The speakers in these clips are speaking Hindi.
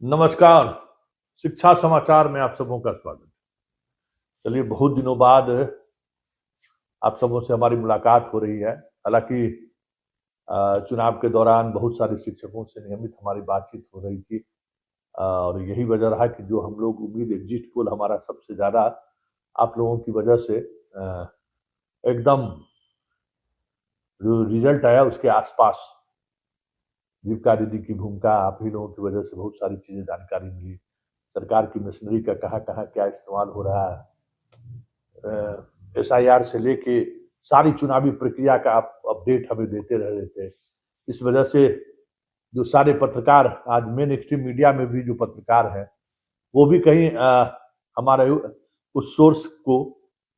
नमस्कार। शिक्षा समाचार में आप सबों का स्वागत। चलिए, बहुत दिनों बाद आप सबों से हमारी मुलाकात हो रही है। हालांकि चुनाव के दौरान बहुत सारे शिक्षकों से नियमित हमारी बातचीत हो रही थी, और यही वजह रहा कि जो हम लोग उम्मीद, एग्जिट पोल हमारा सबसे ज्यादा आप लोगों की वजह से एकदम जो रिजल्ट आया उसके आसपास जीविका दीदी की भूमिका, आप ही लोगों की वजह से बहुत सारी चीजें जानकारी मिली। सरकार की मशीनरी का कहाँ कहाँ क्या इस्तेमाल हो रहा है, SIR से लेके सारी चुनावी प्रक्रिया का आप अपडेट हमें देते रह रहे थे। इस वजह से जो सारे पत्रकार, आज मेन स्ट्रीम मीडिया में भी जो पत्रकार हैं, वो भी कहीं हमारे उस सोर्स को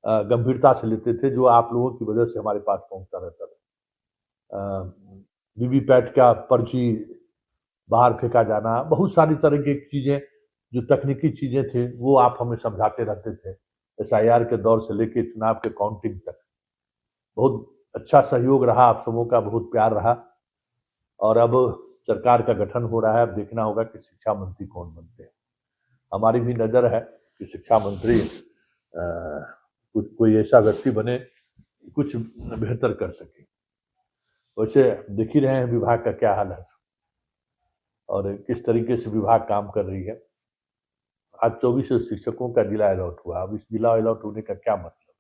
गंभीरता से लेते थे जो आप लोगों की वजह से हमारे पास पहुंचता रहता था। वीवीपैट का पर्ची बाहर फेंका जाना, बहुत सारी तरह की चीजें, जो तकनीकी चीजें थे वो आप हमें समझाते रहते थे। SIR के दौर से लेके चुनाव के काउंटिंग तक बहुत अच्छा सहयोग रहा, आप सबों का बहुत प्यार रहा। और अब सरकार का गठन हो रहा है, अब देखना होगा कि शिक्षा मंत्री कौन बनते हैं। हमारी भी नजर है कि शिक्षा मंत्री कोई ऐसा व्यक्ति बने कुछ बेहतर कर सके। वैसे देख ही रहे हैं विभाग का क्या हाल है और किस तरीके से विभाग काम कर रही है। आज 24 शिक्षकों का जिला अलॉट हुआ। अब इस जिला अलॉट होने का क्या मतलब?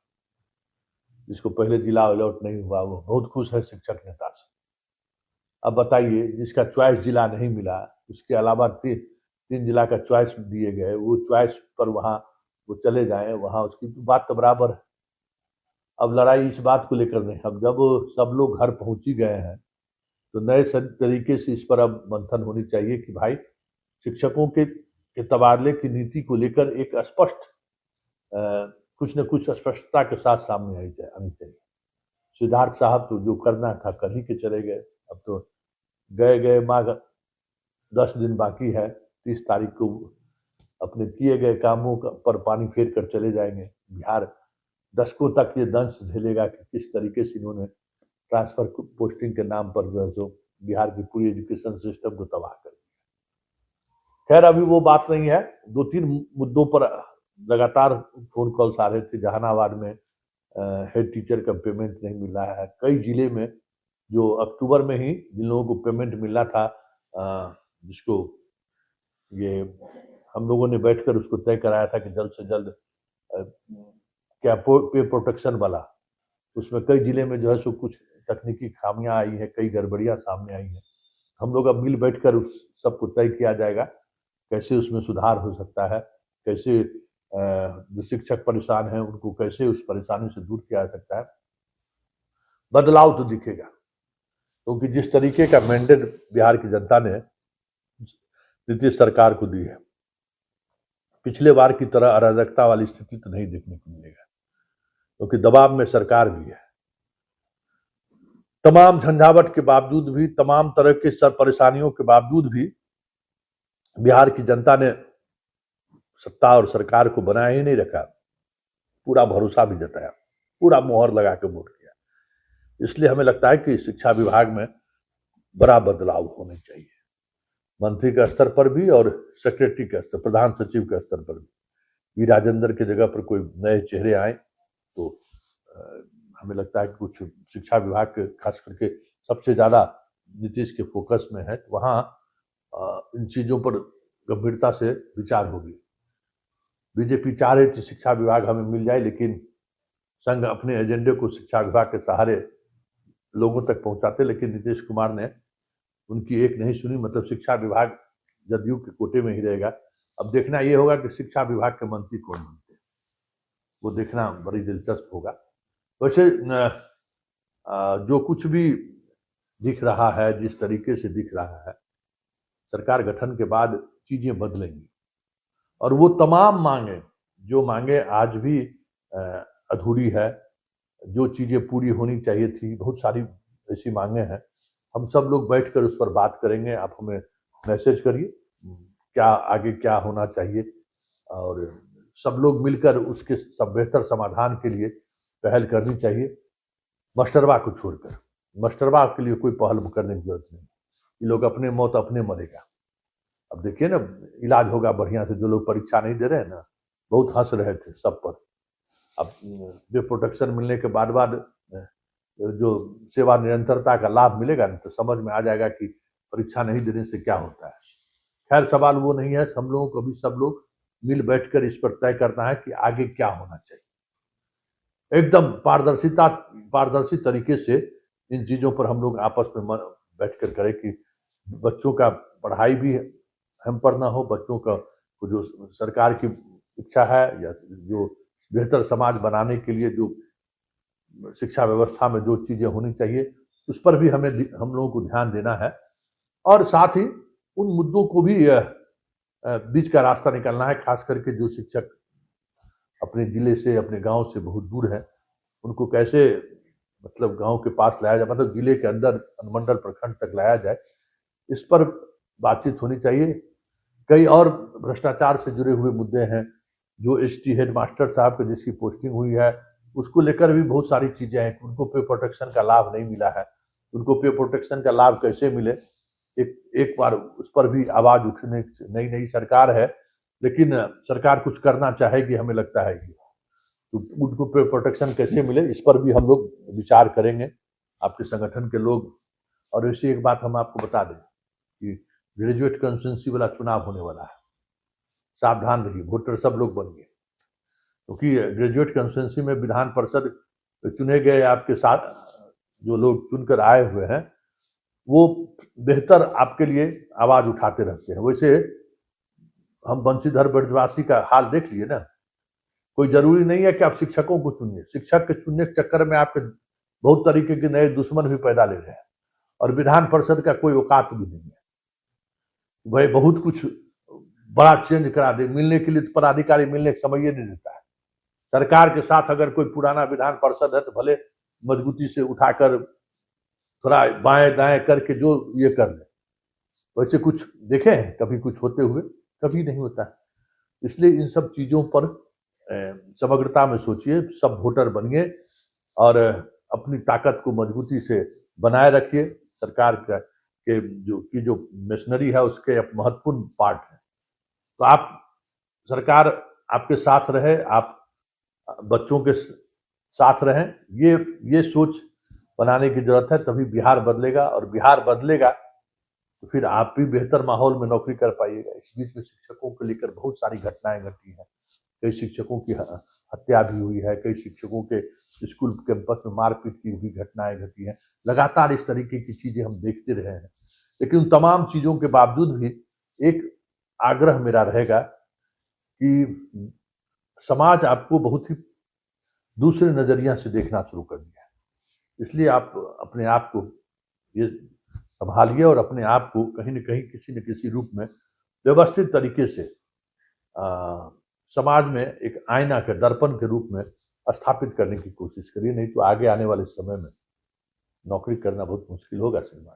जिसको पहले जिला अलॉट नहीं हुआ वो बहुत खुश है शिक्षक नेता से। अब बताइए, जिसका चॉइस जिला नहीं मिला, उसके अलावा तीन जिला का चॉइस दिए गए, वो चॉइस पर वहां वो चले जाए, वहां उसकी बात तो बराबर है। अब लड़ाई इस बात को लेकर नहीं, अब जब सब लोग घर पहुंच ही गए हैं तो नए तरीके से इस पर अब मंथन होनी चाहिए कि भाई शिक्षकों के तबादले की नीति को लेकर एक स्पष्ट कुछ न कुछ स्पष्टता के साथ सामने आनी चाहिए। सिद्धार्थ साहब तो जो करना था कर ही के चले गए। अब तो गए गए माँ 10 दिन बाकी है, 30 तारीख को अपने किए गए कामों पर पानी फेर कर चले जाएंगे। बिहार दशकों तक ये दंश झेलेगा कि किस तरीके से इन्होंने ट्रांसफर पोस्टिंग के नाम पर जो है सो बिहार की पूरी एजुकेशन सिस्टम को तबाह कर दिया। खैर, अभी वो बात नहीं है। 2-3 मुद्दों पर लगातार फोन कॉल्स आ रहे थे। जहानाबाद में हेड टीचर का पेमेंट नहीं मिल रहा है। कई जिले में जो अक्टूबर में ही जिन लोगों को पेमेंट मिलना था, जिसको ये हम लोगों ने बैठकर उसको तय कराया था कि जल्द से जल्द क्या पे प्रोटेक्शन वाला, उसमें कई जिले में जो है सो कुछ तकनीकी खामियां आई हैं, कई गड़बड़ियां सामने आई हैं। हम लोग अब मिल बैठकर उस सबको तय किया जाएगा कैसे उसमें सुधार हो सकता है, कैसे जो शिक्षक परेशान हैं उनको कैसे उस परेशानी से दूर किया जा सकता है। बदलाव तो दिखेगा, क्योंकि जिस तरीके का मैंडेट बिहार की जनता ने नीतीश सरकार को दी है, पिछले बार की तरह अराजकता वाली स्थिति तो नहीं देखने को मिलेगा, क्योंकि दबाव में सरकार भी है। तमाम झंझावट के बावजूद भी, तमाम तरह के सर परेशानियों के बावजूद भी बिहार की जनता ने सत्ता और सरकार को बनाए ही नहीं रखा, पूरा भरोसा भी जताया, पूरा मोहर लगा के वोट किया। इसलिए हमें लगता है कि शिक्षा विभाग में बड़ा बदलाव होने चाहिए, मंत्री के स्तर पर भी और सेक्रेटरी के स्तर, प्रधान सचिव के स्तर पर भी। वी राजेंद्र की जगह पर कोई नए चेहरे आए तो हमें लगता है कि कुछ शिक्षा विभाग के खास करके सबसे ज्यादा नीतीश के फोकस में है, वहां इन चीजों पर गंभीरता से विचार होगी। बीजेपी चाह रही थी शिक्षा विभाग हमें मिल जाए, लेकिन संघ अपने एजेंडे को शिक्षा विभाग के सहारे लोगों तक पहुंचाते, लेकिन नीतीश कुमार ने उनकी एक नहीं सुनी। मतलब शिक्षा विभाग जदयू के कोटे में ही रहेगा। अब देखना यह होगा कि शिक्षा विभाग के मंत्री कौन बनते हैं, वो देखना बड़ी दिलचस्प होगा। वैसे जो कुछ भी दिख रहा है, जिस तरीके से दिख रहा है, सरकार गठन के बाद चीजें बदलेंगी और वो तमाम मांगे, जो मांगे आज भी अधूरी है, जो चीजें पूरी होनी चाहिए थी, बहुत सारी ऐसी मांगे हैं। हम सब लोग बैठकर उस पर बात करेंगे। आप हमें मैसेज करिए क्या आगे क्या होना चाहिए, और सब लोग मिलकर उसके सब बेहतर समाधान के लिए पहल करनी चाहिए। मास्टरवा को छोड़कर, मास्टरवा के लिए कोई पहल करने की जरूरत नहीं। ये लोग अपने मौत अपने मरेगा। अब देखिए ना, इलाज होगा बढ़िया से। जो लोग परीक्षा नहीं दे रहे हैं ना, बहुत हंस रहे थे सब पर। अब जो प्रोटेक्शन मिलने के बाद जो सेवा निरंतरता का लाभ मिलेगा ना, तो समझ में आ जाएगा कि परीक्षा नहीं देने से क्या होता है। खैर, सवाल वो नहीं है। हम लोगों को भी सब लोग मिल बैठकर इस पर तय करना है कि आगे क्या होना चाहिए। एकदम पारदर्शी तरीके से इन चीजों पर हम लोग आपस में बैठकर करें कि बच्चों का पढ़ाई भी हैम्पर ना हो, बच्चों का जो सरकार की इच्छा है या जो बेहतर समाज बनाने के लिए जो शिक्षा व्यवस्था में जो चीजें होनी चाहिए, उस पर भी हमें हम लोगों को ध्यान देना है। और साथ ही उन मुद्दों को भी बीच का रास्ता निकालना है। खास करके जो शिक्षक अपने जिले से, अपने गांव से बहुत दूर है, उनको कैसे मतलब गांव के पास लाया जाए, मतलब जिले के अंदर अनुमंडल प्रखंड तक लाया जाए, इस पर बातचीत होनी चाहिए। कई और भ्रष्टाचार से जुड़े हुए मुद्दे हैं। जो एसटी हेडमास्टर साहब के जिसकी पोस्टिंग हुई है, उसको लेकर भी बहुत सारी चीजें हैं। उनको पे प्रोटेक्शन का लाभ नहीं मिला है, उनको पे प्रोटेक्शन का लाभ कैसे मिले, एक बार उस पर भी आवाज उठने। नई नई सरकार है, लेकिन सरकार कुछ करना चाहेगी, हमें लगता है कि तो उनको पे प्रोटेक्शन कैसे मिले, इस पर भी हम लोग विचार करेंगे, आपके संगठन के लोग। और ऐसी एक बात हम आपको बता दें कि ग्रेजुएट कंस्टिट्यूंसी वाला चुनाव होने वाला है। सावधान रहिए, वोटर सब लोग बनिए, क्योंकि ग्रेजुएट कंस्टिट्यूंसी में विधान परिषद चुने गए आपके साथ जो लोग चुनकर आए हुए हैं, वो बेहतर आपके लिए आवाज उठाते रहते हैं। वैसे हम बंशीधर ब्रजवासी का हाल देख लिए ना। कोई जरूरी नहीं है कि आप शिक्षकों को चुनिए, शिक्षक के चुनने के चक्कर में आपके बहुत तरीके के नए दुश्मन भी पैदा ले रहे हैं। और विधान परिषद का कोई औकात भी नहीं है भाई, बहुत कुछ बड़ा चेंज करा दे। मिलने के लिए तो पदाधिकारी मिलने का समय नहीं देता है। सरकार के साथ अगर कोई पुराना विधान परिषद है, तो भले मजबूती से उठाकर थोड़ा बाएं दाएं करके जो ये कर ले। वैसे कुछ देखे हैं कभी कुछ होते हुए? कभी नहीं होता है। इसलिए इन सब चीजों पर समग्रता में सोचिए, सब वोटर बनिए और अपनी ताकत को मजबूती से बनाए रखिए। सरकार का के जो मशीनरी है, उसके एक महत्वपूर्ण पार्ट है। तो आप, सरकार आपके साथ रहे, आप बच्चों के साथ रहें, ये सोच बनाने की जरूरत है। तभी बिहार बदलेगा, और बिहार बदलेगा तो फिर आप भी बेहतर माहौल में नौकरी कर पाइएगा। इस बीच में शिक्षकों को लेकर बहुत सारी घटनाएं घटी हैं। कई शिक्षकों की हत्या भी हुई है, कई शिक्षकों के स्कूल कैंपस में मारपीट की भी घटनाएं घटी हैं। लगातार इस तरीके की चीजें हम देखते रहे हैं। लेकिन उन तमाम चीजों के बावजूद भी एक आग्रह मेरा रहेगा कि समाज आपको बहुत ही दूसरे नजरिया से देखना शुरू कर दिया है। इसलिए आप अपने आप को ये संभालिए और अपने आप को कहीं न कहीं, किसी न किसी रूप में व्यवस्थित तरीके से समाज में एक आईना के, दर्पण के रूप में स्थापित करने की कोशिश करिए। नहीं तो आगे आने वाले समय में नौकरी करना बहुत मुश्किल होगा श्रीमान।